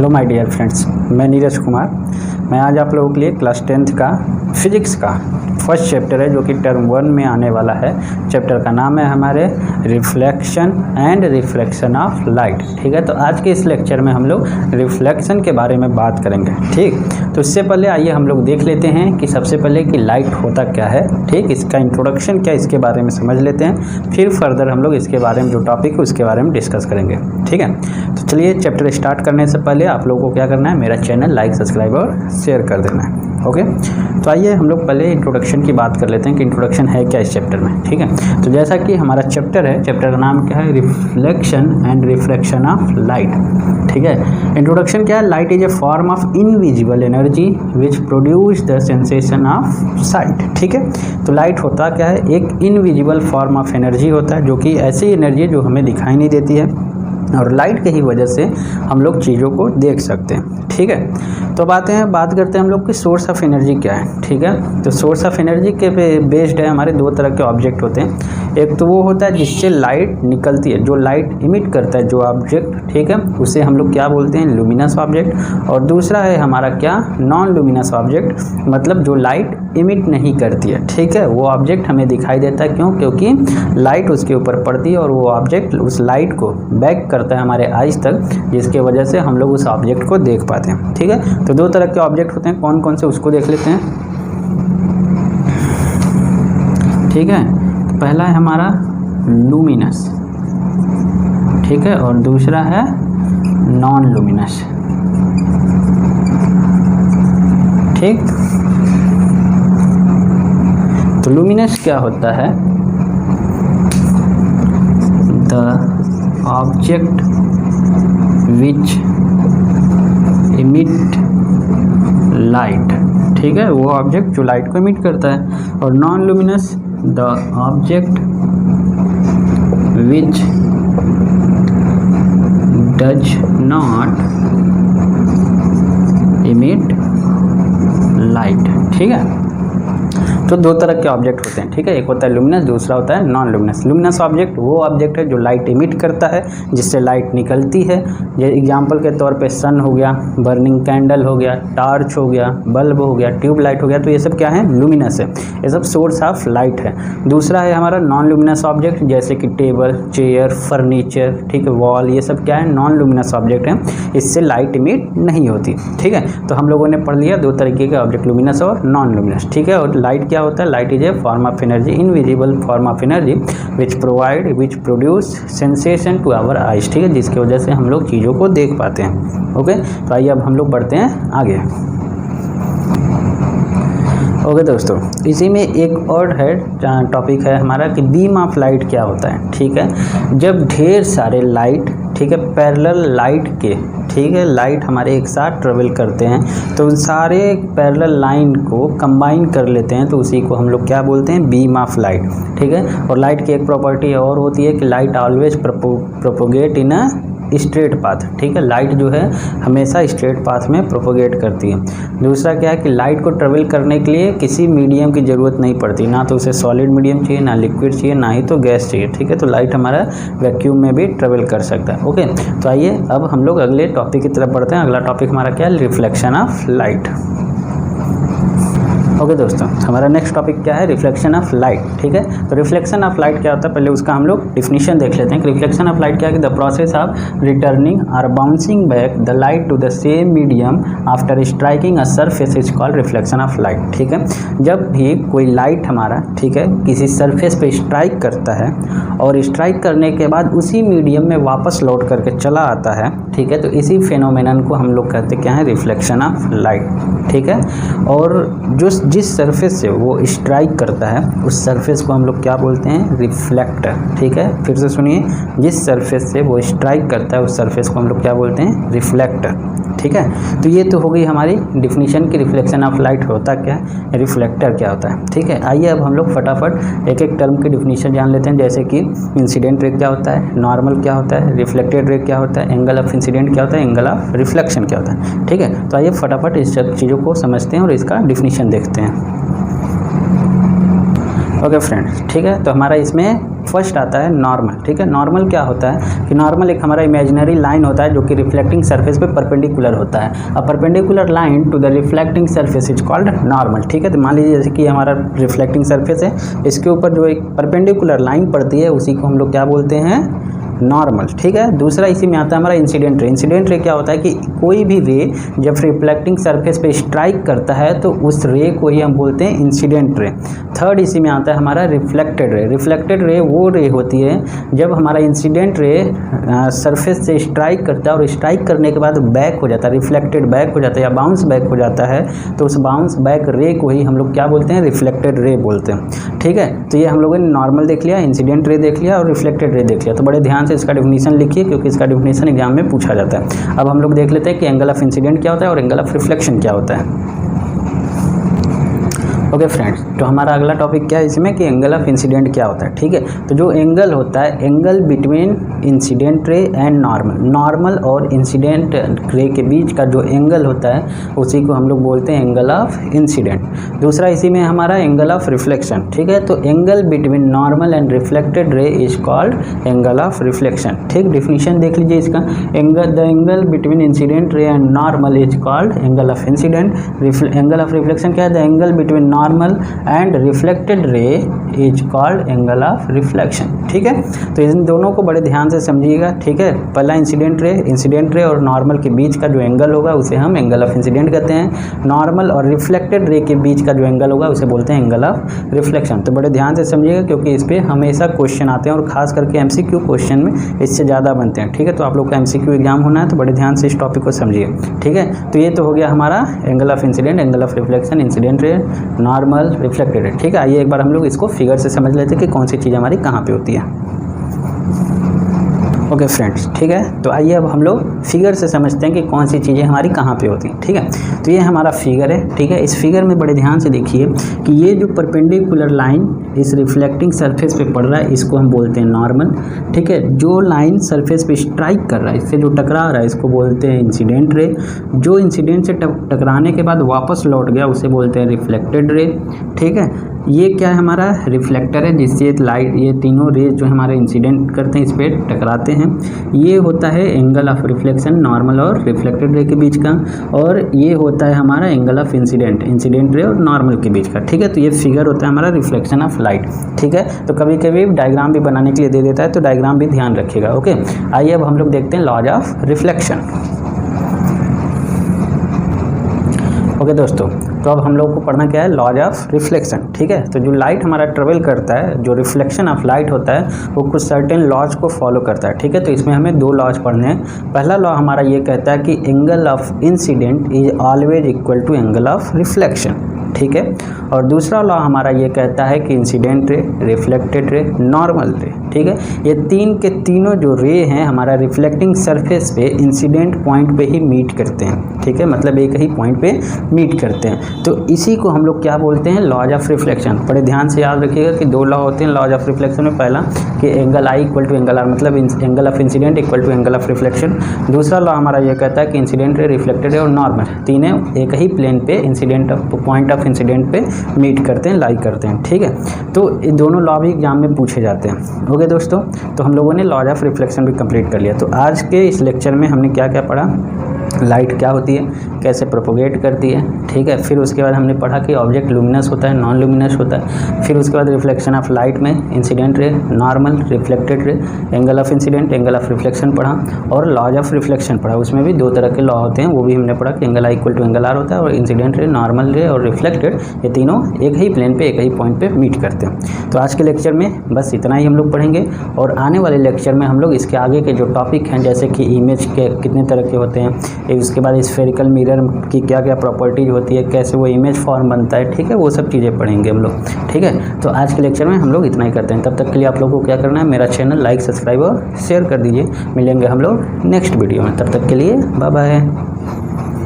Hello my dear friends, मैं नीरज कुमार। मैं आज आप लोगों के लिए क्लास 10th का फिजिक्स का फर्स्ट चैप्टर है जो कि टर्म 1 में आने वाला है। चैप्टर का नाम है हमारे reflection and reflection of light. ठीक है, तो आज के इस लेक्चर में हम लोग रिफ्लेक्शन के बारे में बात करेंगे। ठीक, तो इससे पहले आइए हम लोग देख लेते हैं कि सबसे पहले कि लाइट होता क्या है। ठीक, इसका इंट्रोडक्शन क्या, इसके बारे में समझ लेते हैं, फिर फर्दर हम लोग इसके बारे में जो टॉपिक है उसके बारे में डिस्कस करेंगे। ठीक है, तो चलिए चैप्टर स्टार्ट करने से पहले आप लोगों को क्या करना है, मेरा चैनल लाइक, सब्सक्राइब और शेयर कर देना है। ओके, तो आइए हम लोग पहले इंट्रोडक्शन की बात कर लेते हैं कि इंट्रोडक्शन है क्या इस चैप्टर में। ठीक है, तो जैसा कि हमारा चैप्टर है, चैप्टर का नाम क्या है, reflection and refraction of light. ठीक है, इंट्रोडक्शन क्या है, light is a form of invisible energy which produce the sensation of site. ठीक है, तो लाइट होता क्या है, एक इनविजिबल फॉर्म ऑफ एनर्जी होता है जो कि ऐसी एनर्जी है जो हमें दिखाई नहीं देती है और लाइट के ही वजह से हम लोग चीज़ों को देख सकते हैं। ठीक है, तो बात करते हैं हम लोग कि सोर्स ऑफ एनर्जी क्या है। ठीक है, तो सोर्स ऑफ एनर्जी के पे बेस्ड है हमारे दो तरह के ऑब्जेक्ट होते हैं। एक तो वो होता है जिससे लाइट निकलती है, जो लाइट इमिट करता है जो ऑब्जेक्ट, ठीक है, उसे हम लोग क्या बोलते हैं, लुमिनस ऑब्जेक्ट। और दूसरा है हमारा क्या, नॉन लुमिनस ऑब्जेक्ट, मतलब जो लाइट इमिट नहीं करती है। ठीक है, वो ऑब्जेक्ट हमें दिखाई देता है, क्यों, क्योंकि लाइट उसके ऊपर पड़ती है और वो ऑब्जेक्ट उस लाइट को बैक करता है हमारे आइज तक, जिसके वजह से हम लोग उस ऑब्जेक्ट को देख पाते हैं। ठीक है, तो दो तरह के ऑब्जेक्ट होते हैं, कौन कौन से उसको देख लेते हैं। ठीक है, पहला है हमारा लुमिनस, ठीक है, और दूसरा है नॉन लुमिनस। ठीक, तो लुमिनस क्या होता है, the object which emit light. ठीक है, वो ऑब्जेक्ट जो लाइट को इमिट करता है। और non luminous, the object which does not emit light. ठीक है, तो दो तरह के ऑब्जेक्ट होते हैं। ठीक है, एक होता है लुमिनस, दूसरा होता है नॉन लुमिनस। लुमिनस ऑब्जेक्ट वो ऑब्जेक्ट है जो लाइट इमिट करता है, जिससे लाइट निकलती है। जैसे एग्जांपल के तौर पे सन हो गया, बर्निंग कैंडल हो गया, टॉर्च हो गया, बल्ब हो गया, ट्यूब लाइट हो गया, तो ये सब क्या है, लुमिनस है, ये सब सोर्स ऑफ लाइट है। दूसरा है हमारा नॉन लुमिनस ऑब्जेक्ट, जैसे कि टेबल, चेयर, फर्नीचर, ठीक है, वॉल, ये सब क्या है, नॉन लुमिनस ऑब्जेक्ट है, इससे लाइट इमिट नहीं होती। ठीक है, तो हम लोगों ने पढ़ लिया दो तरीके के ऑब्जेक्ट, लुमिनस और नॉन लुमिनस। ठीक है, और लाइट क्या होता है, light is a form of energy, invisible form of energy which produce sensation to our eyes. ठीक है, जिसकी वजह से हम लोग चीज़ों को देख पाते हैं। ओके, तो आइए अब हम लोग बढ़ते हैं आगे। ओके दोस्तों, इसी में एक और है टॉपिक है हमारा कि बीम ऑफ लाइट क्या होता है। ठीक है, जब ढेर सारे लाइट, ठीक है, पैरेलल लाइट के, ठीक है, लाइट हमारे एक साथ ट्रेवल करते हैं, तो उन सारे पैरेलल लाइन को कंबाइन कर लेते हैं, तो उसी को हम लोग क्या बोलते हैं, बीम ऑफ लाइट। ठीक है, और लाइट की एक प्रॉपर्टी और होती है कि light always propagate in a straight path. ठीक है, लाइट जो है हमेशा स्ट्रेट पाथ में प्रोपोगेट करती है। दूसरा क्या है कि लाइट को ट्रेवल करने के लिए किसी मीडियम की ज़रूरत नहीं पड़ती, ना तो उसे सॉलिड मीडियम चाहिए, ना लिक्विड चाहिए, ना ही तो गैस चाहिए। ठीक है, तो लाइट हमारा वैक्यूम में भी ट्रेवल कर सकता है। ओके, तो आइए अब हम लोग अगले टॉपिक की तरफ बढ़ते हैं। अगला टॉपिक हमारा क्या है, रिफ्लेक्शन ऑफ लाइट। ओके दोस्तों, हमारा नेक्स्ट टॉपिक क्या है, रिफ्लेक्शन ऑफ लाइट। ठीक है, तो रिफ्लेक्शन ऑफ लाइट क्या होता है, पहले उसका हम लोग डिफिनीशन देख लेते हैं कि रिफ्लेक्शन ऑफ लाइट क्या है, द प्रोसेस ऑफ रिटर्निंग और bouncing back the light to the same medium after striking a surface is called reflection of light. ठीक है, जब भी कोई लाइट हमारा, ठीक है, किसी सरफेस पे स्ट्राइक करता है और स्ट्राइक करने के बाद उसी मीडियम में वापस लौट करके चला आता है, ठीक है, तो इसी फिनोमेनन को हम लोग कहते क्या है, रिफ्लेक्शन ऑफ लाइट। ठीक है, और जो जिस सरफेस से वो स्ट्राइक करता है उस सरफेस को हम लोग क्या बोलते हैं, रिफ्लेक्टर। ठीक है, फिर से सुनिए, जिस सरफेस से वो स्ट्राइक करता है उस सरफेस को हम लोग क्या बोलते हैं, रिफ्लेक्टर। ठीक है, तो ये तो हो गई हमारी डिफिनीशन की रिफ्लेक्शन ऑफ लाइट होता क्या है, रिफ्लेक्टर क्या होता है। ठीक है, आइए अब हम लोग फटाफट एक एक टर्म की डिफिनीशन जान लेते हैं, जैसे कि इंसिडेंट रे क्या होता है, नॉर्मल क्या होता है, रिफ्लेक्टेड रे क्या होता है, एंगल ऑफ इंसिडेंट क्या होता है, एंगल ऑफ रिफ्लेक्शन क्या होता है। ठीक है, तो आइए फटाफट इस सब चीज़ों को समझते हैं और इसका डिफिनीशन देखते हैं। ओके फ्रेंड्स, ठीक है, तो हमारा इसमें फर्स्ट आता है नॉर्मल। ठीक है, नॉर्मल क्या होता है कि नॉर्मल एक हमारा इमेजिनरी लाइन होता है जो कि रिफ्लेक्टिंग सरफेस पे परपेंडिकुलर होता है। A perpendicular line to the reflecting surface is called normal. ठीक है, तो मान लीजिए जैसे कि हमारा रिफ्लेक्टिंग सरफेस है, इसके ऊपर जो एक परपेंडिकुलर लाइन पड़ती है उसी को हम लोग क्या बोलते हैं, नॉर्मल। ठीक है, दूसरा इसी में आता है हमारा इंसिडेंट रे। इंसिडेंट रे क्या होता है कि कोई भी रे जब रिफ्लेक्टिंग सरफेस पे स्ट्राइक करता है तो उस रे को ही हम बोलते हैं इंसिडेंट रे। थर्ड इसी में आता है हमारा रिफ्लेक्टेड रे। रिफ्लेक्टेड रे वो रे होती है जब हमारा इंसिडेंट रे सरफेस से स्ट्राइक करता है और स्ट्राइक करने के बाद बैक हो जाता है, रिफ्लेक्टेड बैक हो जाता है या बाउंस बैक हो जाता है, तो उस बाउंस बैक रे को ही हम लोग क्या बोलते हैं, रिफ्लेक्टेड रे बोलते हैं। ठीक है, तो ये हम लोगों ने नॉर्मल देख लिया, इंसिडेंट रे देख लिया और रिफ्लेक्टेड रे देख लिया। तो बड़े ध्यान से इसका डेफिनेशन लिखिए क्योंकि इसका डेफिनेशन एग्जाम में पूछा जाता है। अब हम लोग देख लेते हैं कि एंगल ऑफ इंसिडेंट क्या होता है और एंगल ऑफ रिफ्लेक्शन क्या होता है। ओके फ्रेंड्स, तो हमारा अगला टॉपिक क्या है इसमें कि एंगल ऑफ इंसिडेंट क्या होता है। ठीक है, तो जो एंगल होता है, angle between incident ray and normal, normal और इंसिडेंट रे के बीच का जो एंगल होता है उसी को हम लोग बोलते हैं एंगल ऑफ इंसिडेंट। दूसरा इसी में हमारा एंगल ऑफ रिफ्लेक्शन। ठीक है, तो angle between normal and reflected ray is called angle of reflection. ठीक, डिफिनीशन देख लीजिए इसका, the angle between incident ray and normal is called angle of incident. Angle of reflection क्या है, the angle between normal and reflected ray is called angle of reflection. ठीक है, तो इन दोनों को बड़े ध्यान से समझिएगा। ठीक है, पहला इंसिडेंट रे और नॉर्मल के बीच का जो एंगल होगा उसे हम एंगल ऑफ इंसिडेंट कहते हैं। नॉर्मल और रिफ्लेक्टेड रे के बीच का जो एंगल होगा उसे बोलते हैं एंगल ऑफ रिफ्लेक्शन। तो बड़े ध्यान से समझिएगा क्योंकि इस पर हमेशा क्वेश्चन आते हैं और खास करके एमसीक्यू क्वेश्चन में इससे ज़्यादा बनते हैं। ठीक है, तो आप लोग का एमसीक्यू एग्जाम होना है तो बड़े ध्यान से इस टॉपिक को समझिए। ठीक है, तो ये तो हो गया हमारा angle of incident, angle of reflection, incident ray, normal, reflected ray. ठीक है, आइए एक बार हम लोग इसको फिगर से समझ लेते हैं कि कौन सी चीज़ हमारी कहाँ पे होती है। ओके फ्रेंड्स, ठीक है, तो आइए अब हम लोग फिगर से समझते हैं कि कौन सी चीज़ें हमारी कहाँ पे होती हैं। ठीक है, तो ये हमारा फिगर है। ठीक है, इस फिगर में बड़े ध्यान से देखिए कि ये जो परपेंडिकुलर लाइन इस रिफ्लेक्टिंग सरफेस पे पड़ रहा है इसको हम बोलते हैं नॉर्मल। ठीक है, जो लाइन सरफेस पे स्ट्राइक कर रहा है, इससे जो टकरा रहा है इसको बोलते हैं इंसिडेंट रे। जो इंसिडेंट से टकराने के बाद वापस लौट गया उसे बोलते हैं रिफ्लेक्टेड रे। ठीक है, ये क्या है, हमारा रिफ्लेक्टर है जिससे लाइट, ये तीनों रेज जो हमारे इंसिडेंट करते हैं इस पर टकराते हैं। ये होता है एंगल ऑफ रिफ्लेक्शन नॉर्मल और रिफ्लेक्टेड रे के बीच का, और ये होता है हमारा एंगल ऑफ इंसिडेंट रे और नॉर्मल के बीच का। ठीक है, तो ये फिगर होता है हमारा रिफ्लेक्शन ऑफ लाइट। ठीक है, तो कभी कभी डायग्राम भी बनाने के लिए दे देता है तो डायग्राम भी ध्यान रखिएगा। ओके, आइए अब हम लोग देखते हैं लॉज ऑफ रिफ्लेक्शन। ओके दोस्तों, तो अब हम लोग को पढ़ना क्या है, लॉज ऑफ रिफ्लेक्शन। ठीक है, तो जो लाइट हमारा ट्रेवल करता है, जो रिफ्लेक्शन ऑफ लाइट होता है वो कुछ सर्टेन लॉज को फॉलो करता है। ठीक है, तो इसमें हमें दो लॉज पढ़ने हैं। पहला लॉ हमारा ये कहता है कि angle of incident is always equal to angle of reflection. ठीक है, और दूसरा लॉ हमारा ये कहता है कि incident ray, reflected ray, normal रे। ठीक है, ये तीन के तीनों जो रे हैं हमारा रिफ्लेक्टिंग सरफेस पे इंसिडेंट पॉइंट पे ही मीट करते हैं। ठीक है, मतलब एक ही पॉइंट पे मीट करते हैं, तो इसी को हम लोग क्या बोलते हैं, लॉज ऑफ रिफ्लेक्शन। बड़े ध्यान से याद रखिएगा कि दो लॉ होते हैं लॉज ऑफ रिफ्लेक्शन में। पहला कि angle I equal to angle R, मतलब angle of incidence equal to angle of reflection. दूसरा लॉ हमारा ये कहता है कि इंसिडेंट रे, रिफ्लेक्टेड रे और नॉर्मल तीनों एक ही प्लेन पे इंसिडेंट पॉइंट ऑफ इंसिडेंट पे मीट करते हैं, लाई करते हैं। ठीक है, तो ये दोनों लॉ भी एग्जाम में पूछे जाते हैं। ओके दोस्तों, तो हम लोगों ने लॉज ऑफ रिफ्लेक्शन भी कंप्लीट कर लिया। तो आज के इस लेक्चर में हमने क्या क्या पढ़ा, लाइट क्या होती है, कैसे प्रोपोगेट करती है। ठीक है, फिर उसके बाद हमने पढ़ा कि ऑब्जेक्ट लुमिनस होता है, नॉन लुमिनस होता है। फिर उसके बाद रिफ्लेक्शन ऑफ लाइट में incident ray, normal, reflected ray, angle of incident, angle of reflection पढ़ा, और लॉज ऑफ रिफ्लेक्शन पढ़ा। उसमें भी दो तरह के लॉ होते हैं, वो भी हमने पढ़ा कि angle I equal to angle R होता है, और इंसिडेंट रे, नॉर्मल रे और रिफ्लेक्टेड ये तीनों एक ही प्लेन पे एक ही पॉइंट पे मीट करते हैं। तो आज के लेक्चर में बस इतना ही हम लोग पढ़ेंगे, और आने वाले लेक्चर में हम लोग इसके आगे के जो टॉपिक हैं, जैसे कि इमेज के कितने तरह के होते हैं, उसके बाद स्फेरिकल मिरर की क्या क्या प्रॉपर्टीज होती है, कैसे वो इमेज फॉर्म बनता है। ठीक है, वो सब चीज़ें पढ़ेंगे हम लोग। ठीक है, तो आज के लेक्चर में हम लोग इतना ही करते हैं। तब तक के लिए आप लोगों को क्या करना है, मेरा चैनल लाइक, सब्सक्राइब और शेयर कर दीजिए। मिलेंगे हम लोग नेक्स्ट वीडियो में, तब तक के लिए बाय बाय।